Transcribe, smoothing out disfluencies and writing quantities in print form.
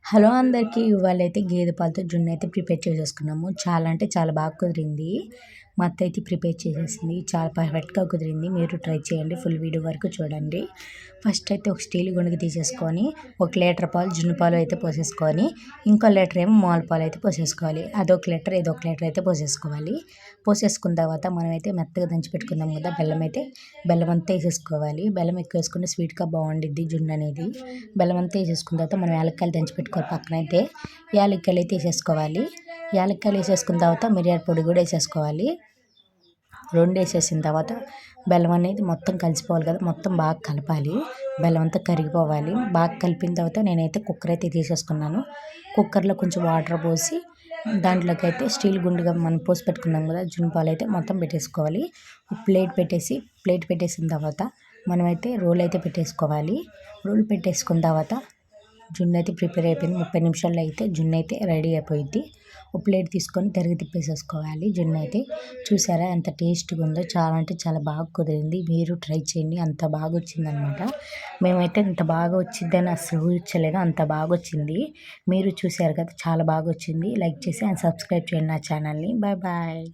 Hello అందరికీ ఇవాళైతే గేదె పాలతో జున్ను అయితే ప్రిపేర్ చేసేసుకున్నాము. చాలా అంటే చాలా బాగా కుదిరింది. మా అత్త అయితే ప్రిపేర్ చేసేసింది. చాలా పర్ఫెక్ట్‌గా కుదిరింది. మీరు ట్రై చేయండి. ఫుల్ వీడియో వరకు చూడండి. ఫస్ట్ అయితే ఒక స్టీల్ గుండెకి తీసేసుకొని 1 లీటర్ పాలు జున్ను పాలు అయితే పోసేసుకొని ఇంకో లీటర్ ఏమో మామూలు పాలు అయితే పోసేసుకోవాలి. అదొక లీటర్ ఇదొక లీటర్ అయితే పోసేసుకోవాలి. పోసేసుకున్న తర్వాత మనమైతే మెత్తగా దంచి పెట్టుకున్నాం కదా బెల్లం అంతా వేసేసుకోవాలి. బెల్లం ఎక్కువ వేసుకుంటే స్వీట్‌గా బాగుండిద్ది జున్ను అనేది. బెల్లం అంతా వేసేసుకున్న తర్వాత మనం యాలక్కాయలు దంచి పెట్టుకోవాలి. పక్కనైతే యాలక్కాయలు అయితే వేసేసుకోవాలి. యాలక్కాయలు వేసేసుకున్న తర్వాత మిరియాల పొడి కూడా వేసేసుకోవాలి. 2 వేసేసిన తర్వాత బెల్లం అనేది మొత్తం కలిసిపోవాలి కదా, మొత్తం బాగా కలపాలి. బెల్లం అంతా కరిగిపోవాలి. బాగా కలిపిన తర్వాత నేనైతే కుక్కర్ అయితే తీసేసుకున్నాను. కుక్కర్లో కొంచెం వాటర్ పోసి దాంట్లోకి అయితే స్టీల్ గుండుగా మనం పోసి పెట్టుకున్నాం కదా జున్ను పాలు అయితే మొత్తం పెట్టేసుకోవాలి. ప్లేట్ పెట్టేసిన తర్వాత మనమైతే రోల్ అయితే పెట్టేసుకోవాలి. రోల్ పెట్టేసుకున్న తర్వాత జున్ను అయితే ప్రిపేర్ అయిపోయింది. 30 నిమిషాల్లో అయితే జున్ను అయితే రెడీ అయిపోయింది. ఒక ప్లేట్ తీసుకొని తిరిగి తిప్పేసేసుకోవాలి. జున్ను అయితే చూసారా ఎంత టేస్ట్గా ఉందో. చాలా అంటే చాలా బాగా కుదిరింది. మీరు ట్రై చేయండి. అంత బాగా వచ్చిందనమాట. మేమైతే ఇంత బాగా వచ్చిందని అసలు ఊహించలేదు. అంత బాగా వచ్చింది. మీరు చూసారు కదా చాలా బాగా వచ్చింది. లైక్ చేసి అండ్ సబ్స్క్రైబ్ చేయండి నా ఛానల్ని. Bye bye.